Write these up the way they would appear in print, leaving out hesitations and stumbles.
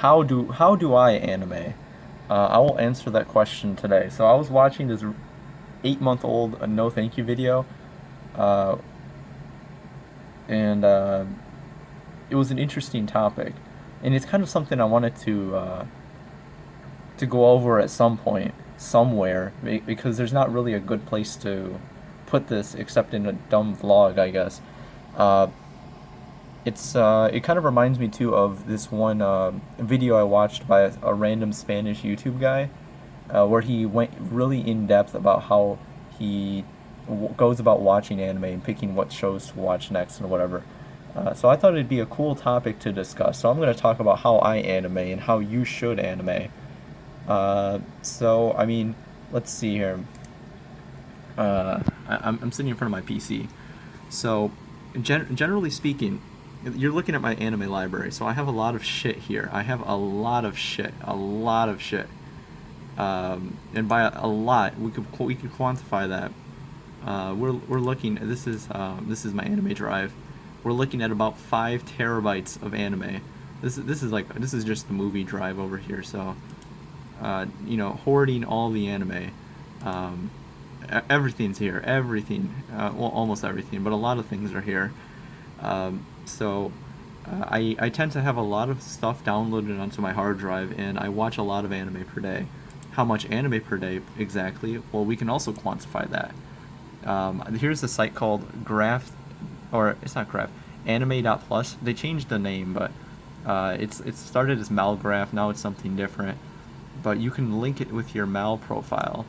how do I anime? I will answer that question today. So I was watching this 8-month-old no thank you video, uh, and it was an interesting topic, and it's kind of something I wanted to go over at some point somewhere because there's not really a good place to put this except in a dumb vlog, I guess. Uh, it kind of reminds me too of this one video I watched by a random Spanish YouTube guy, where he went really in depth about how he goes about watching anime and picking what shows to watch next and whatever. So I thought it'd be a cool topic to discuss. So I'm going to talk about how I anime and how you should anime. So I mean, let's see here. I'm sitting in front of my PC. So, generally speaking, you're looking at my anime library. So I have a lot of shit here. I have a lot of shit, a lot of shit. And by a lot, we could quantify that. We're looking. This is my anime drive. We're looking at about 5 terabytes of anime. This is just the movie drive over here. So, hoarding all the anime. Everything's here. Everything. Well, almost everything, but a lot of things are here. I tend to have a lot of stuff downloaded onto my hard drive, and I watch a lot of anime per day. How much anime per day exactly? Well, we can also quantify that. Here's a site called Graph, or it's not Graph, Anime.plus. They changed the name, but it's started as Malgraph. Now it's something different. But you can link it with your Mal profile.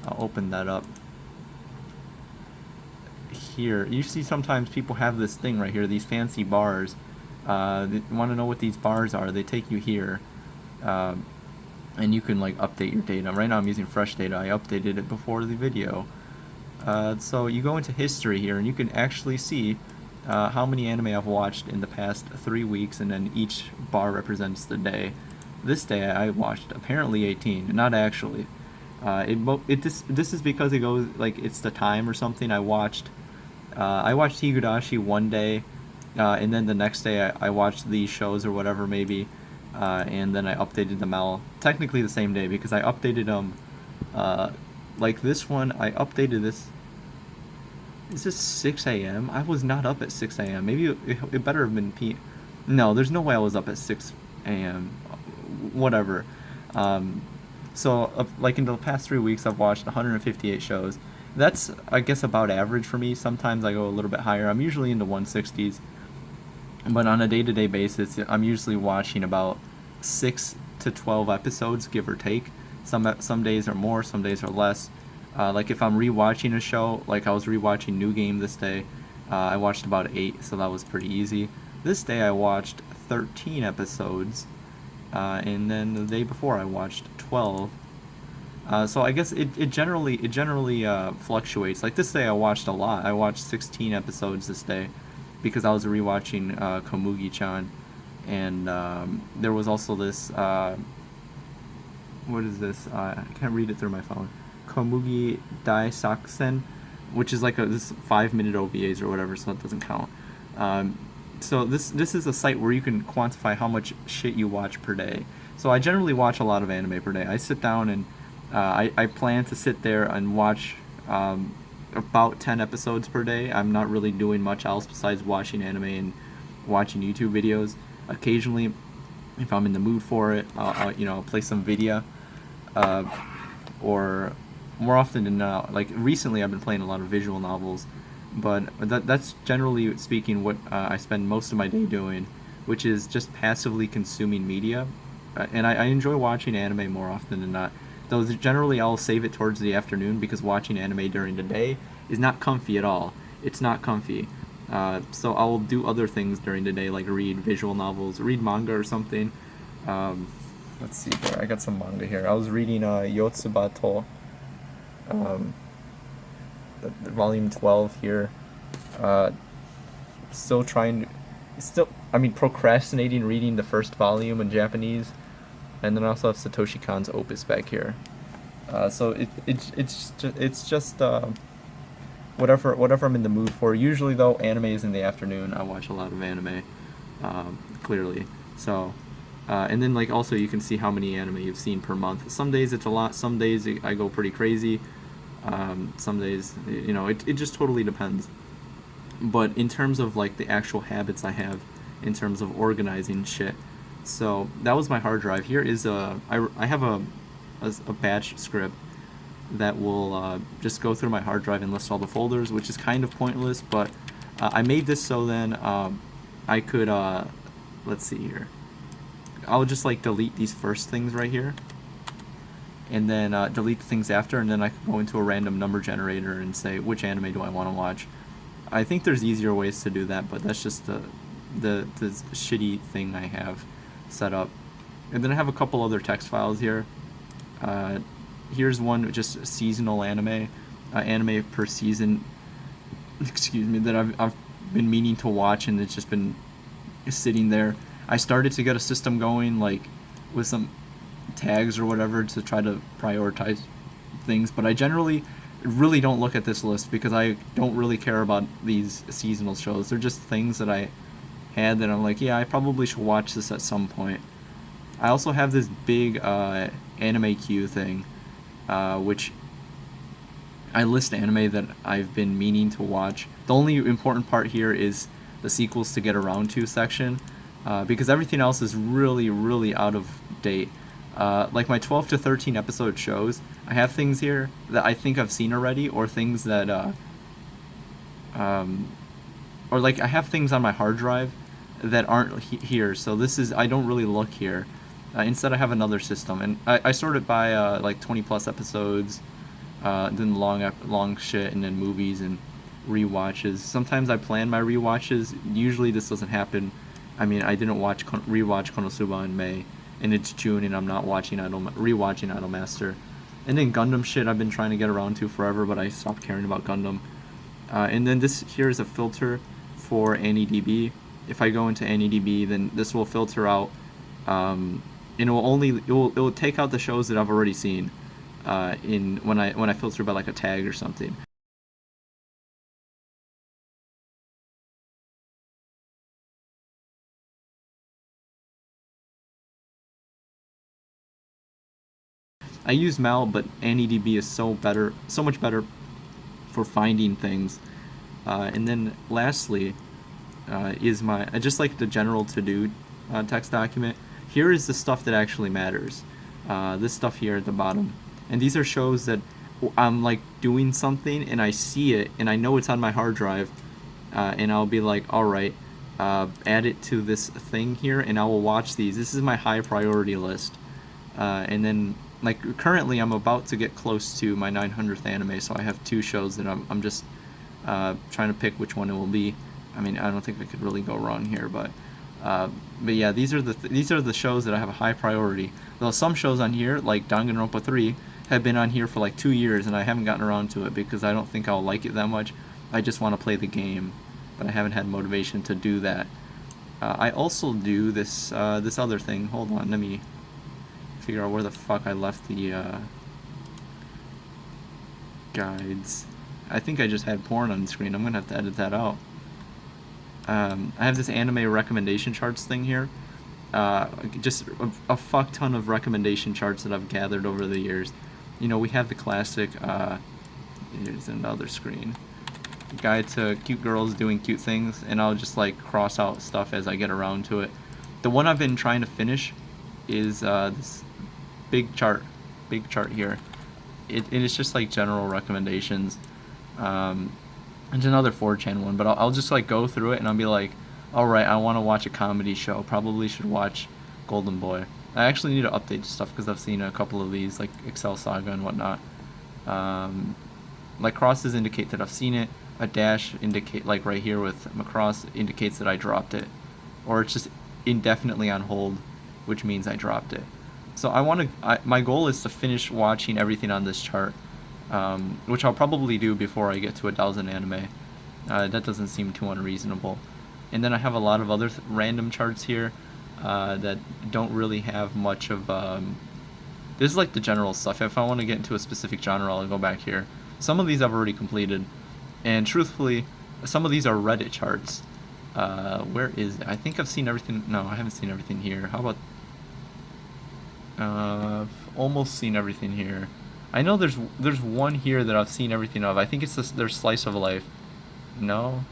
I'll open that up. Here, you see sometimes people have this thing right here, these fancy bars. They want to know what these bars are. They take you here, and you can like update your data. Right now I'm using fresh data. I updated it before the video. So you go into history here, and you can actually see how many anime I've watched in the past 3 weeks, and then each bar represents the day. This day I watched apparently 18, not actually. This is because it goes like it's the time or something. I watched Higurashi one day, and then the next day I watched these shows or whatever maybe, and then I updated them all technically the same day because I updated them. Like this one, I updated this. Is this 6 a.m.? I was not up at 6 a.m. Maybe it better have been No, there's no way I was up at 6 a.m. Whatever. So, like in the past 3 weeks, I've watched 158 shows. That's, I guess, about average for me. Sometimes I go a little bit higher. I'm usually in the 160s. But on a day-to-day basis, I'm usually watching about 6 to 12 episodes, give or take. Some days are more, some days are less. Like if I'm rewatching a show, like I was rewatching New Game this day, I watched about 8, so that was pretty easy. This day I watched 13 episodes, and then the day before I watched 12. So I guess it generally fluctuates. Like this day I watched a lot. I watched 16 episodes this day because I was rewatching Komugi-chan, and there was also this. What is this? I can't read it through my phone. Komugi Daisaksen, which is like this 5-minute OVAs or whatever, so that doesn't count. So this is a site where you can quantify how much shit you watch per day. So I generally watch a lot of anime per day. I sit down and I plan to sit there and watch about 10 episodes per day. I'm not really doing much else besides watching anime and watching YouTube videos. Occasionally, if I'm in the mood for it, I'll play some video. Or more often than not, like recently I've been playing a lot of visual novels, but that's generally speaking what I spend most of my day doing, which is just passively consuming media. And I enjoy watching anime more often than not. Though generally I'll save it towards the afternoon because watching anime during the day is not comfy at all. It's not comfy. So I'll do other things during the day, like read visual novels, read manga or something. Let's see here. I got some manga here. I was reading Yotsubato, volume 12 here. Procrastinating reading the first volume in Japanese, and then I also have Satoshi Kon's Opus back here. So it's just whatever I'm in the mood for. Usually though, anime is in the afternoon. I watch a lot of anime, clearly. So And then like also you can see how many anime you've seen per month. Some days it's a lot. Some days I go pretty crazy. Some days, it just totally depends. But in terms of like the actual habits I have in terms of organizing shit, so that was my hard drive. Here is I have a batch script that will just go through my hard drive and list all the folders, which is kind of pointless, but I made this so then I could, let's see here. I'll just like delete these first things right here, and then delete the things after, and then I can go into a random number generator and say which anime do I want to watch. I think there's easier ways to do that, but that's just the shitty thing I have set up. And then I have a couple other text files here. Here's one just seasonal anime, anime per season. Excuse me, that I've been meaning to watch, and it's just been sitting there. I started to get a system going, like with some tags or whatever, to try to prioritize things, but I generally really don't look at this list because I don't really care about these seasonal shows. They're just things that I had that I'm like, yeah, I probably should watch this at some point. I also have this big anime queue thing, which I list anime that I've been meaning to watch. The only important part here is the sequels to get around to section, because everything else is really, really out of date. Like my 12 to 13 episode shows, I have things here that I think I've seen already, or things that, or like I have things on my hard drive that aren't here. So this is, I don't really look here. Instead, I have another system, and I sort it by like 20 plus episodes, then long shit, and then movies and rewatches. Sometimes I plan my rewatches. Usually this doesn't happen. I mean, I didn't rewatch Konosuba in May, and it's June, and I'm not rewatching Idolmaster. And then Gundam shit I've been trying to get around to forever, but I stopped caring about Gundam. And then this here is a filter for AnyDB. If I go into AnyDB, then this will filter out, and it will take out the shows that I've already seen, when I filter by like a tag or something. I use Mal, but AnyDB is so much better for finding things. And then lastly, is my just like the general to-do text document. Here is the stuff that actually matters. This stuff here at the bottom, and these are shows that I'm like doing something and I see it and I know it's on my hard drive, and I'll be like, all right, add it to this thing here, and I will watch these. This is my high priority list, and then like currently I'm about to get close to my 900th anime, so I have two shows that I'm just trying to pick which one it will be. I mean, I don't think I could really go wrong here, but yeah, these are the shows that I have a high priority. Though some shows on here, like Danganronpa 3, have been on here for like 2 years, and I haven't gotten around to it because I don't think I'll like it that much. I just want to play the game, but I haven't had motivation to do that. I also do this other thing. Hold on, let me figure out where the fuck I left the guides. I think I just had porn on the screen. I'm gonna have to edit that out. I have this anime recommendation charts thing here. Just a fuck ton of recommendation charts that I've gathered over the years. We have the classic, here's another screen, guide to cute girls doing cute things, and I'll just like cross out stuff as I get around to it. The one I've been trying to finish is this big chart here. It is just like general recommendations. It's another 4chan one, but I'll just like go through it and I'll be like, all right, I want to watch a comedy show. Probably should watch Golden Boy. I actually need to update stuff because I've seen a couple of these, like Excel Saga and whatnot. Like crosses indicate that I've seen it. A dash indicate, like right here with Macross, indicates that I dropped it, or it's just indefinitely on hold, which means I dropped it. So my goal is to finish watching everything on this chart, which I'll probably do before I get to 1,000 anime. That doesn't seem too unreasonable. And then I have a lot of other random charts here that don't really have much of... this is like the general stuff. If I want to get into a specific genre, I'll go back here. Some of these I've already completed. And truthfully, some of these are Reddit charts. Where is it? I think I've seen everything. No, I haven't seen everything here. How about I've almost seen everything here. I know there's one here that I've seen everything of. I think it's their slice of life. No,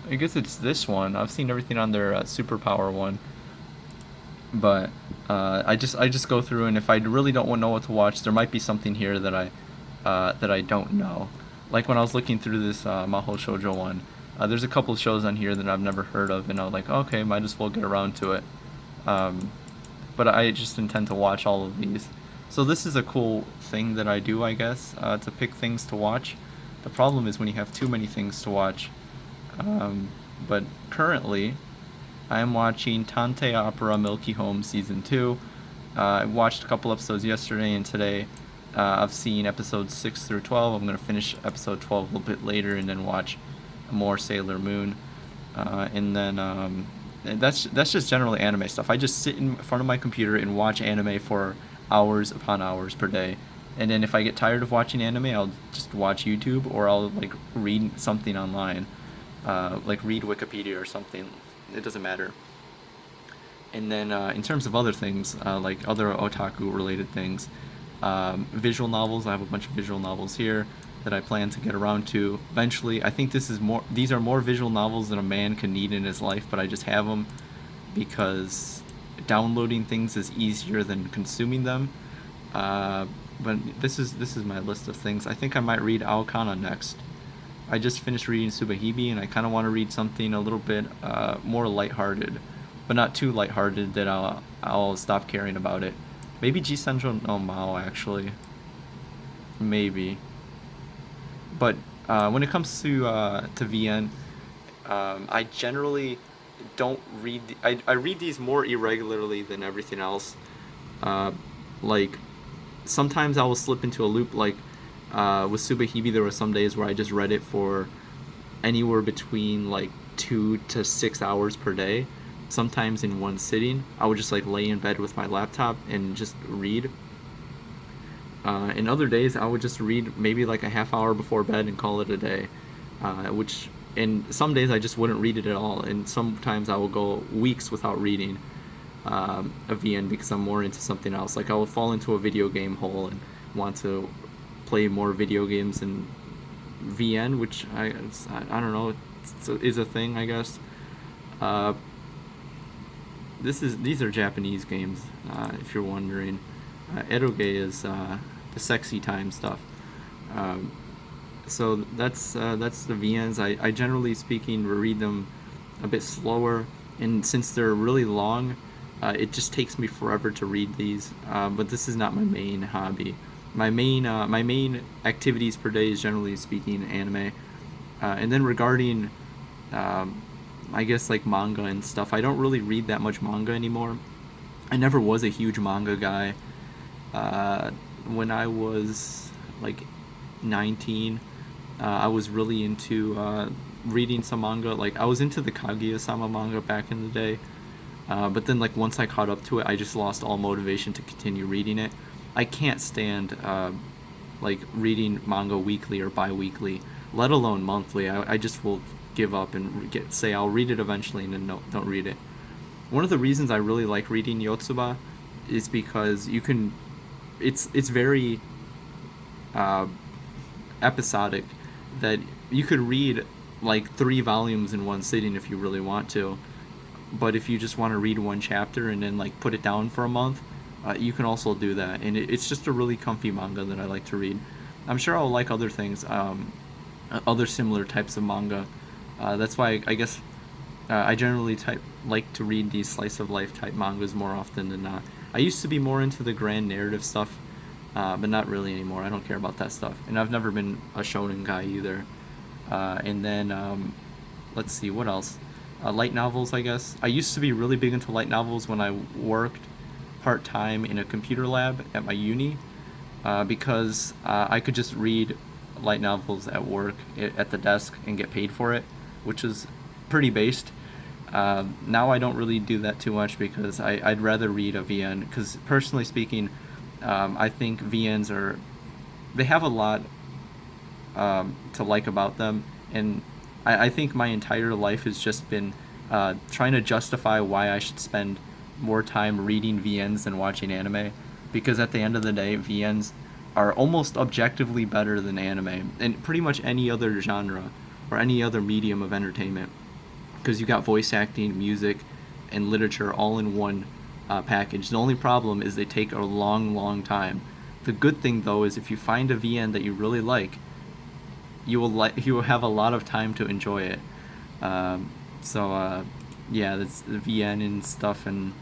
I guess it's this one. I've seen everything on their superpower one, but I just go through, and if I really don't know what to watch, there might be something here that I don't know. Like when I was looking through this mahou shoujo one, there's a couple of shows on here that I've never heard of, and I'm like, okay, might as well get around to it. Um, but I just intend to watch all of these. So this is a cool thing that I do, I guess, to pick things to watch. The problem is when you have too many things to watch. Um, but currently, I'm watching Tante Opera Milky Home Season 2. I watched a couple episodes yesterday and today. I've seen episodes 6 through 12. I'm going to finish episode 12 a little bit later and then watch more Sailor Moon. And then and that's just generally anime stuff. I just sit in front of my computer and watch anime for hours upon hours per day. And then if I get tired of watching anime, I'll just watch YouTube or I'll like read something online, like read Wikipedia or something. It doesn't matter. And then in terms of other things, like other otaku related things, visual novels. I have a bunch of visual novels here that I plan to get around to eventually. I think these are more visual novels than a man can need in his life, but I just have them because downloading things is easier than consuming them. But this is my list of things. I think I might read Aokana next. I just finished reading Subahibi, and I kind of want to read something a little bit more lighthearted, but not too lighthearted that I'll stop caring about it. Maybe Jisenjo no Mao actually. Maybe. But when it comes to VN, I generally don't read. I read these more irregularly than everything else. Uh, like sometimes I will slip into a loop. Like with Subahibi, there were some days where I just read it for anywhere between like 2 to 6 hours per day. Sometimes in one sitting, I would just like lay in bed with my laptop and just read. In other days, I would just read maybe like a half hour before bed and call it a day. Which, and some days I just wouldn't read it at all, and sometimes I will go weeks without reading a VN because I'm more into something else. Like I will fall into a video game hole and want to play more video games and VN, which I don't know, is a thing, I guess. Uh, these are Japanese games, if you're wondering. Eroge is the sexy time stuff. Um, so that's the VNs. I generally speaking read them a bit slower, and since they're really long, it just takes me forever to read these. But this is not my main hobby. My main activities per day is generally speaking anime. And then regarding I guess like manga and stuff, I don't really read that much manga anymore. I never was a huge manga guy. When I was like 19, I was really into reading some manga. Like I was into the Kaguya-sama manga back in the day, but then like once I caught up to it, I just lost all motivation to continue reading it. I can't stand like reading manga weekly or bi-weekly, let alone monthly. I just will give up and say I'll read it eventually and then no, don't read it. One of the reasons I really like reading Yotsuba is because you can it's very uh, episodic, that you could read like 3 volumes in one sitting if you really want to, but if you just want to read one chapter and then like put it down for a month, you can also do that, and it's just a really comfy manga that I like to read. I'm sure I'll like other things, other similar types of manga. That's why I guess I generally like to read these slice of life type mangas more often than not. I used to be more into the grand narrative stuff, but not really anymore. I don't care about that stuff, and I've never been a shonen guy either. And then let's see what else. Light novels, I guess. I used to be really big into light novels when I worked part time in a computer lab at my uni, because I could just read light novels at work at the desk and get paid for it, which is pretty based. Now I don't really do that too much because I'd rather read a VN, because personally speaking, I think they have a lot to like about them, and I think my entire life has just been trying to justify why I should spend more time reading VNs than watching anime, because at the end of the day, VNs are almost objectively better than anime and pretty much any other genre or any other medium of entertainment, because you got voice acting, music, and literature all in one package. The only problem is they take a long, long time. The good thing though is if you find a VN that you really like, you will have a lot of time to enjoy it. Yeah, that's the VN and stuff and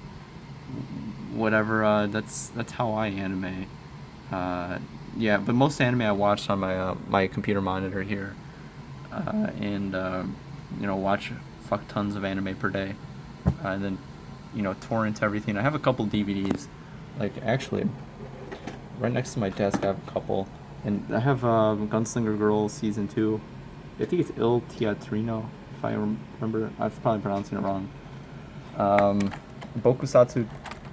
whatever. That's how I anime. Yeah, but most anime I watched on my computer monitor here, and watch fuck tons of anime per day, and then torrent everything. I have a couple DVDs, like actually, right next to my desk I have a couple, and I have Gunslinger Girl season 2. I think it's Il Teatrino, if I remember. I'm probably pronouncing it wrong. Bokusatsu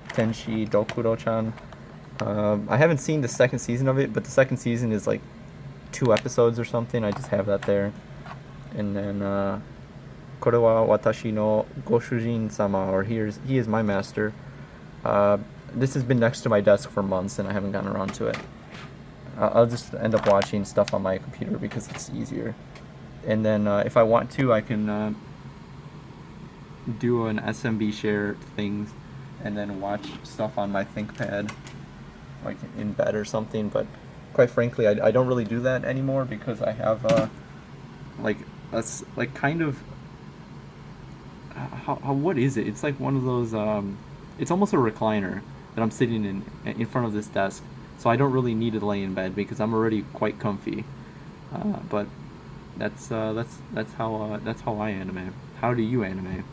Tenshi Dokuro-chan. I haven't seen the second season of it, but the second season is like 2 episodes or something. I just have that there. And then Kore wa watashi no goshujin sama, or he is my master. This has been next to my desk for months and I haven't gotten around to it. I'll just end up watching stuff on my computer because it's easier. And then if I want to, I can do an SMB share things and then watch stuff on my ThinkPad, like in bed or something. But quite frankly, I don't really do that anymore because I have kind of what is it? It's like one of those. It's almost a recliner that I'm sitting in front of this desk, so I don't really need to lay in bed because I'm already quite comfy. But that's how I anime. How do you anime?